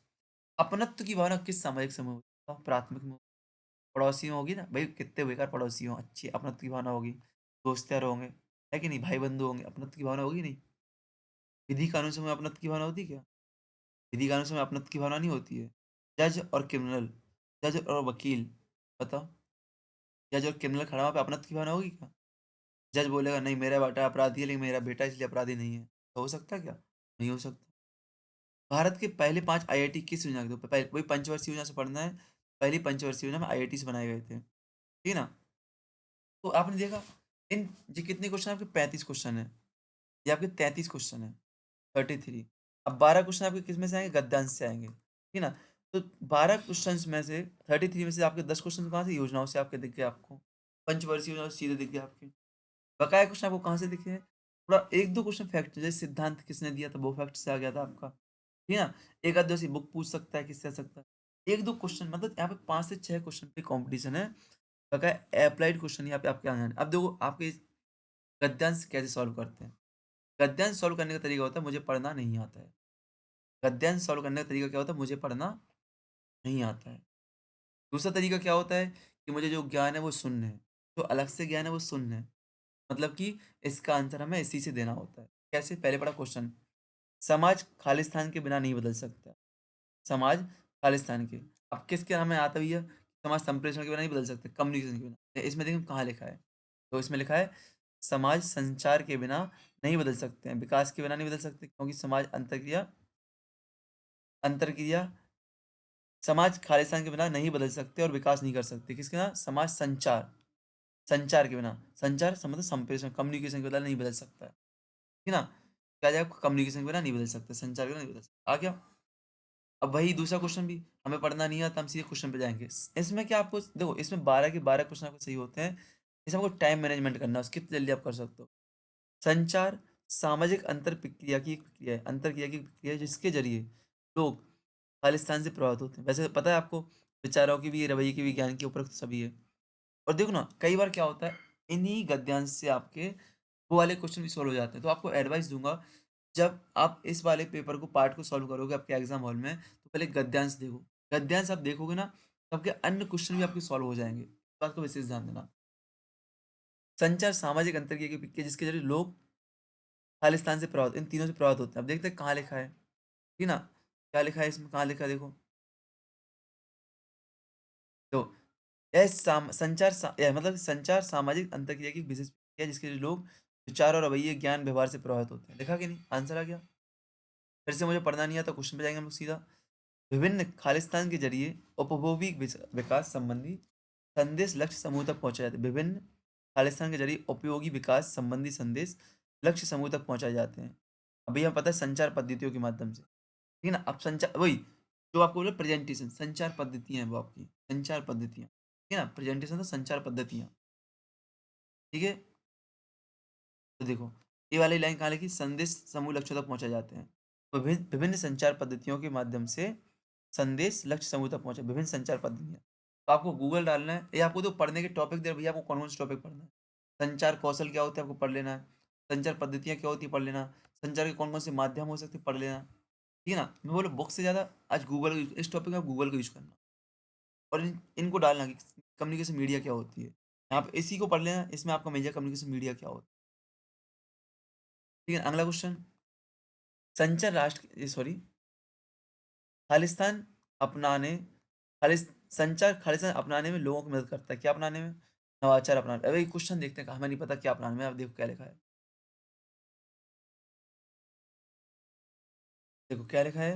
Speaker 1: अपनत्व की भावना किस सामाजिक समूह में होती है? प्राथमिक में, पड़ोसी में होगी ना? भई कितने बेकार पड़ोसी हों, अच्छी अपनत्व की भावना होगी। दोस्त यार होंगे, है कि नहीं? भाई-बंधु होंगे, अपनत्व की भावना होगी नहीं? विधि कानून से हमें अपनत्व की भावना होती है क्या? विधि कानून से हमें अपनत्व की भावना नहीं होती है। जज और क्रिमिनल, जज और वकील, बताओ, जज और क्रिमिनल खड़ा वहाँ पे अपनत्व की भावना होगी क्या? जज बोलेगा नहीं मेरा बेटा अपराधी है लेकिन मेरा बेटा इसलिए अपराधी नहीं है। तो हो सकता है क्या? नहीं हो सकता। भारत के पहले 5 आईआईटी किस योजना के, तो वही पंचवर्षीय योजना से पढ़ना है। पहली पंचवर्षीय योजना में आईआईटीज़ बनाए गए थे। ठीक है ना? तो आपने देखा, इन ये कितने क्वेश्चन, आपके 35 क्वेश्चन हैं। ये आपके 33 क्वेश्चन हैं, 33। अब 12 क्वेश्चन आपके किसमें से आएँगे? गद्यांश से आएँगे। ठीक है ना? तो 12 क्वेश्चंस में से 33 में से आपके 10 क्वेश्चन कहाँ से योजनाओं से आपके दिख गए आपको, पंचवर्षीय योजना से सीधे दिख गए आपके। बकाया क्वेश्चन आपको कहाँ से दिखे हैं? थोड़ा 1-2 क्वेश्चन फैक्ट जैसे सिद्धांत किसने दिया था वो फैक्ट से आ गया था आपका, ठीक है ना? एक आध ऐसी बुक पूछ सकता है, किससे आ सकता है। 1-2 क्वेश्चन मतलब यहाँ पे 5 से 6 क्वेश्चन पे कॉम्पिटिशन है। बकाया एप्लाइड क्वेश्चन यहाँ पे आपके आने हैं। अब देखो आपके गद्यांश कैसे सॉल्व करते हैं? गद्यांश सॉल्व करने का तरीका होता है मुझे पढ़ना नहीं आता है। गद्यांश सॉल्व करने का तरीका क्या होता है? मुझे पढ़ना नहीं आता है। दूसरा तरीका क्या होता है कि मुझे जो ज्ञान है वो शून्य है। जो अलग से ज्ञान है वो शून्य है। मतलब कि इसका आंसर हमें इसी से देना होता है। कैसे? पहले पढ़ा क्वेश्चन, समाज खालिस्तान के बिना नहीं बदल सकता। समाज खालिस्तान के। अब किसके हमें आता भैया? समाज संप्रेषण के बिना नहीं बदल सकते, कम्युनिकेशन के बिना। इसमें देखिए कहाँ लिखा है? तो इसमें लिखा है समाज संचार के बिना नहीं बदल सकते हैं, विकास के बिना नहीं बदल सकते क्योंकि समाज अंतरक्रिया अंतरक्रिया समाज खालिस्तान के बिना नहीं बदल सकते और विकास नहीं कर सकते। किसके बिना? समाज संचार, संचार के बिना। संचार मतलब संप्रेषण, कम्युनिकेशन के बिना नहीं बदल सकता है। ठीक है ना? क्या आ जाएगा? कम्युनिकेशन के बिना नहीं बदल सकते, संचार के बिना नहीं बदल सकते। आ गया? अब वही दूसरा क्वेश्चन भी हमें पढ़ना नहीं आता, हम सीधे क्वेश्चन पे जाएँगे। इसमें क्या आपको देखो इसमें 12 के 12 क्वेश्चन आपके सही होते हैं। इसमें आपको टाइम मैनेजमेंट करना है, उसको कितनी जल्दी आप कर सकते हो। संचार सामाजिक अंतर प्रक्रिया की एक प्रक्रिया है, अंतरक्रिया की प्रक्रिया है जिसके ज़रिए लोग खालिस्तान से प्रभावित होते हैं। वैसे पता है आपको विचारों की भी, रवैये की भी, ज्ञान के उपरोक्त सभी है। और देखो ना कई बार क्या होता है इन्हीं गद्यांश से आपके वो वाले क्वेश्चन भी सॉल्व हो जाते हैं। तो आपको एडवाइस दूँगा जब आप इस वाले पेपर को पार्ट को सॉल्व करोगे आपके एग्जाम हॉल में तो पहले गद्यांश देखो। गद्यांश आप देखोगे ना तो आपके अन्य क्वेश्चन भी आपके सॉल्व हो जाएँगे। इस बात को विशेष ध्यान देना। संचार सामाजिक अंतरक्रिया की प्रक्रिया जिसके ज़रिए लोग खालिस्तान से प्रभावित इन तीनों से प्रभावित होते हैं। अब देखते हैं कहाँ लिखा है, ठीक है ना? क्या लिखा है इसमें, कहाँ लिखा है देखो। तो मतलब संचार सामाजिक अंतरक्रिया की एक विशेष प्रक्रिया है जिसके लिए लोग विचार और रवैये, ज्ञान, व्यवहार से प्रभावित होते हैं। देखा कि नहीं? आंसर आ गया। फिर से मुझे पढ़ना नहीं आता, क्वेश्चन पे जाएँगे हम लोग सीधा। विभिन्न खालिस्तान के जरिए उपभोगी विकास संबंधी संदेश लक्ष्य समूह तक पहुँचाए जाते हैं। विभिन्न खालिस्तान के जरिए उपयोगी विकास संबंधी संदेश लक्ष्य समूह तक पहुँचाए जाते हैं। अभी हमें पता है संचार पद्धतियों के माध्यम से, ठीक है ना? अब संचार वही जो आपको बोला प्रेजेंटेशन, संचार पद्धतियाँ हैं वो आपकी, संचार पद्धतियाँ, ठीक है ना? प्रेजेंटेशन तो संचार पद्धतियाँ, ठीक है? तो देखो, ये वाली लाइन कहाँ लिखी? संदेश समूह लक्ष्यों तक पहुँचाए जाते हैं। विभिन्न विभिन्न संचार पद्धतियों के माध्यम से संदेश लक्ष्य समूह तक पहुँचे, विभिन्न संचार पद्धतियाँ। तो आपको गूगल डालना है या आपको तो पढ़ने के टॉपिक दे रहे भैया आपको कौन-कौन से टॉपिक पढ़ना है। संचार कौशल क्या होता है आपको पढ़ लेना है। संचार पद्धतियाँ क्या होती है पढ़ लेना। संचार के कौन-कौन से माध्यम हो सकते हैं पढ़ लेना। ठीक है ना? मैं बोलूँ बुक से ज़्यादा आज गूगल इस टॉपिक में आप गूगल का यूज़ करना और इनको डालना कि कम्युनिकेशन मीडिया क्या होती है। यहाँ पे इसी को पढ़ लेना, इसमें आपका मेजर कम्युनिकेशन मीडिया क्या होता है। ठीक है, अगला क्वेश्चन संचार राष्ट्र सॉरी खालिस्तान अपनाने खालिस्तान अपनाने में लोगों की मदद करता है। क्या अपनाने में? नवाचार अपनाने। अबे ये क्वेश्चन देखते हैं, हमें नहीं पता क्या अपनाने में, अब देखो क्या लिखा है। देखो क्या लिखा है?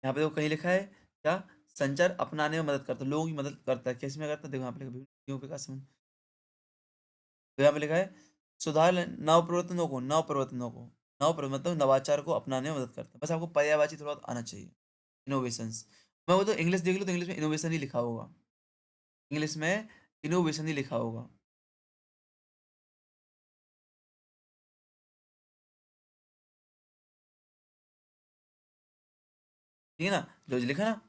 Speaker 1: यहाँ पे देखो कहीं लिखा है क्या? संचार अपनाने में मदद करता है, लोगों की मदद करता है। कैसे में करता है? देखो यहाँ पे लिखा है, विभिन्न नीतियों के विकास में। तो यहाँ पे लिखा है सुधार मतलब नवाचार को अपनाने में मदद करता है। बस आपको पर्यायवाची थोड़ा आना चाहिए। इनोवेशंस मैं वो तो इंग्लिश देख लो तो इंग्लिश में इनोवेशन ही लिखा होगा। इंग्लिश में इनोवेशन ही लिखा होगा। ठीक है ना? जो लिखा ना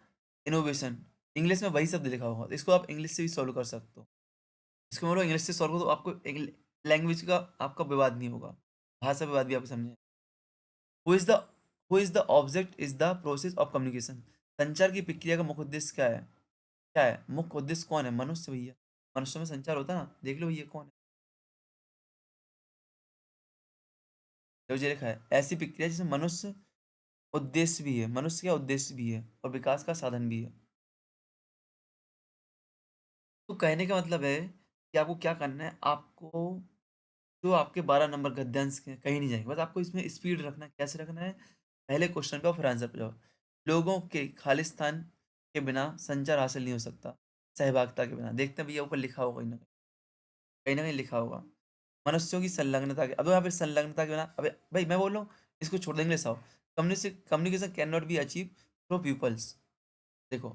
Speaker 1: इनोवेशन, इंग्लिश में वही शब्द लिखा होगा। तो इसको आप इंग्लिश से भी सॉल्व कर सकते हो। इसको मतलब इंग्लिश से सॉल्व करो तो आपको एक लैंग्वेज का आपका विवाद नहीं होगा। भाषा विवाद भी आपको समझे। Who is the who is the object is the process of communication. संचार की प्रक्रिया का मुख्य उद्देश्य क्या है? क्या है? मुख्य उद्देश्य कौन है? मनुष्य भैया। मनुष्य में संचार होता है ना? देख लो भैया कौन है? जो ये लिखा है ऐसी प्रक्रिया जिसमें मनुष्य उद्देश्य भी है। मनुष्य का उद्देश्य भी है और विकास का साधन भी है। तो कहने का मतलब है कि आपको क्या करना है, आपको जो आपके 12 नंबर गद्यांश के हैं, कहीं नहीं जाएँगे। बस आपको इसमें स्पीड रखना है, कैसे रखना है? पहले क्वेश्चन पे और फिर आंसर पे जाओ। लोगों के खालिस्तान के बिना संचार हासिल नहीं हो सकता, सहभागिता के बिना। देखते हैं भैया ऊपर लिखा होगा कहीं न कहीं लिखा होगा। मनुष्यों की संलग्नता के अब यहाँ पे संलग्नता के बिना अबे भाई मैं बोल रहा हूँ इसको छोड़ देंगे साओ। Communication can not be achieve through peoples. देखो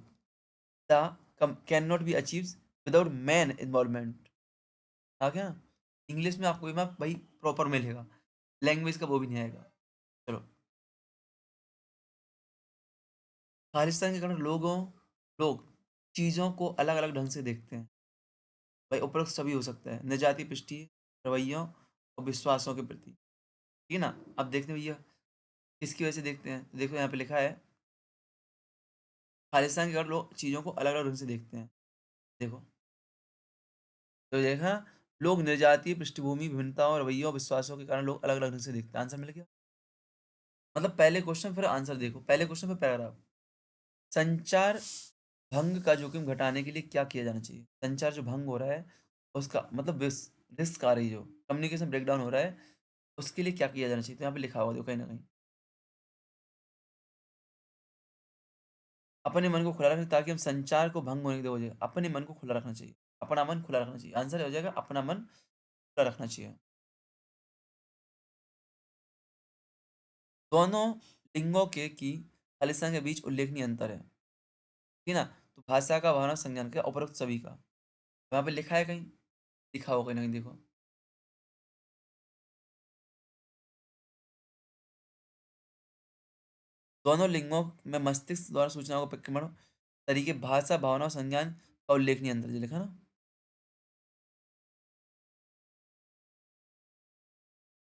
Speaker 1: can not be achieve without man involvement. आ गया ना? इंग्लिश में आपको मैप भाई प्रॉपर मिलेगा, लैंग्वेज का वो भी नहीं आएगा। चलो, खालिस्तान के कारण लोग चीज़ों को अलग-अलग ढंग से देखते हैं। भाई उपरोक्त सभी हो सकता है, निजाती पृष्ठीय रवैयों और विश्वासों के प्रति। ठीक है ना? अब देखते हैं भैया किसकी वजह से देखते हैं। देखो यहाँ पे लिखा है खालिस्तान के कारण लोग चीज़ों को अलग-अलग ढंग से देखते हैं। देखो, तो देखा लोग निर्जातीय पृष्ठभूमि, विभिन्नताओं, रवैयों, विश्वासों के कारण लोग अलग-अलग ढंग से देखते हैं। आंसर मिल गया? मतलब पहले क्वेश्चन फिर आंसर देखो। पहले क्वेश्चन पे पैराग्राफ। संचार भंग का जोखिम घटाने के लिए क्या किया जाना चाहिए? संचार जो भंग हो रहा है, उसका मतलब रिस्क आ रही है जो, कम्युनिकेशन ब्रेकडाउन हो रहा है, उसके लिए क्या किया जाना चाहिए? तो यहाँ पे लिखा होगा देखो कहीं न कहीं। अपने मन को खुला रखें ताकि हम संचार को भंग होने की वजह अपने मन को खुला रखना चाहिए। अपना मन खुला रखना चाहिए। आंसर हो जाएगा अपना मन खुला रखना चाहिए। दोनों लिंगों के की खालिस्तान के बीच उल्लेखनीय अंतर है। ठीक है ना? तो भाषा का भावना संज्ञान का उपरोक्त सभी का। वहाँ पे लिखा है कहीं? लिखा होगा कहीं न कहीं देखो। दोनों लिंगों में मस्तिष्क द्वारा सूचनाओं का प्रक्रमण तरीके भाषा, भावना और संज्ञान का उल्लेखनीय अंतर जो लिखा ना?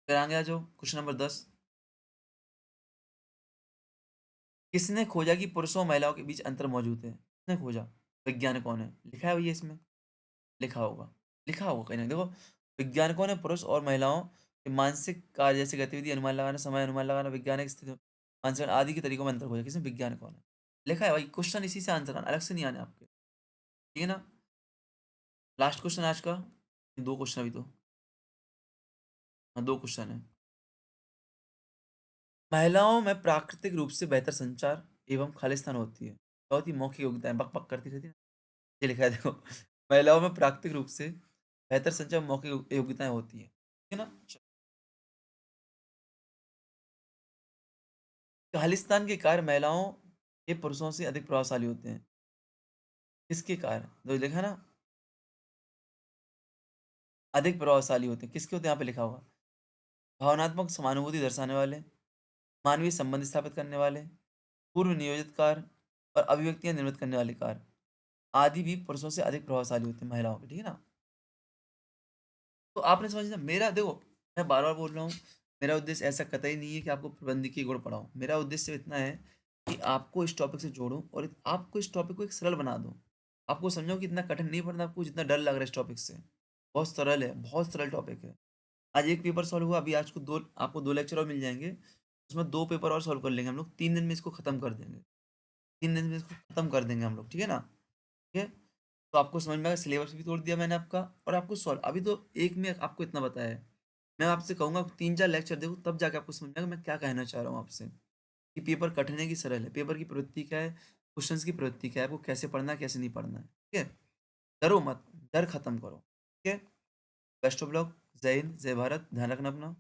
Speaker 1: फिर आ गया जो क्वेश्चन नंबर 10। किसने खोजा कि पुरुषों और महिलाओं के बीच अंतर मौजूद है? किसने खोजा? वैज्ञानिकों ने। लिखा है भैया इसमें? लिखा होगा। लिखा होगा कहीं न देखो, वैज्ञानिकों ने पुरुष और महिलाओं के मानसिक कार्य जैसे गतिविधि अनुमान लगाना, समय अनुमान लगाना, वैज्ञानिक स्थिति आंसर आदि के तरीकों में अंतर खोजा। किसने? वैज्ञानिकों ने। लिखा है भाई, क्वेश्चन इसी से आंसर आना, अलग से नहीं आने आपके। ठीक है ना? लास्ट क्वेश्चन आज का। 2 क्वेश्चन अभी तो। हाँ, 2 क्वेश्चन है। महिलाओं में प्राकृतिक रूप से बेहतर संचार एवं खालिस्तान होती है। बहुत ही मौखिक योग्यताएँ बक-बक करती रहती है। ये लिखा है देखो, महिलाओं में प्राकृतिक रूप से बेहतर संचार मौखिक योग्यताएँ होती हैं। ठीक है ना? खालिस्तान के कार्य महिलाओं के पुरुषों से अधिक प्रभावशाली होते हैं। किसके कार्य? जो लिखा है ना, अधिक प्रभावशाली होते हैं। किसके होते हैं? यहाँ पे लिखा होगा। भावनात्मक समानुभूति दर्शाने वाले, मानवीय संबंध स्थापित करने वाले, पूर्व नियोजित कार्य और अभिव्यक्तियाँ निर्मित करने वाले कार्य आदि भी पुरुषों से अधिक प्रभावशाली होते हैं महिलाओं के। ठीक है ना? तो आपने समझना मेरा देखो, मैं बार-बार बोल रहा हूँ, मेरा उद्देश्य ऐसा कतई नहीं है कि आपको प्रबंधकीय गुण पढ़ाऊँ। मेरा उद्देश्य इतना है कि आपको इस टॉपिक से जोड़ूँ और आपको इस टॉपिक को एक सरल बना दूँ। आपको समझाऊँ कि इतना कठिन नहीं पढ़ना आपको जितना डर लग रहा है इस टॉपिक से। बहुत सरल है, बहुत सरल टॉपिक है। आज एक पेपर सॉल्व हुआ, अभी आज को 2 आपको 2 लेक्चर और मिल जाएँगे। उसमें 2 पेपर और सॉल्व कर लेंगे हम लोग, 3 दिन में इसको खत्म कर देंगे। 3 दिन में इसको खत्म कर देंगे हम लोग, ठीक है ना? ठीक है? तो आपको समझ में आएगा, सिलेबस भी तोड़ दिया मैंने आपका और आपको सॉल्व अभी तो एक में आपको इतना बताया है। मैं आपसे कहूँगा 3-4 लेक्चर देखो तब जाके आपको समझ में आएगा मैं क्या कहना चाह रहा हूँ आपसे। कि पेपर कठिन है कि सरल है, पेपर की प्रवृत्ति क्या है, क्वेश्चंस की प्रवृत्ति क्या है, आपको कैसे पढ़ना है, कैसे नहीं पढ़ना है। ठीक है? डरो मत, डर खत्म करो। ठीक है? बेस्ट ऑफ लक, जय हिंद, जय भारत, ध्यान रखना अपना।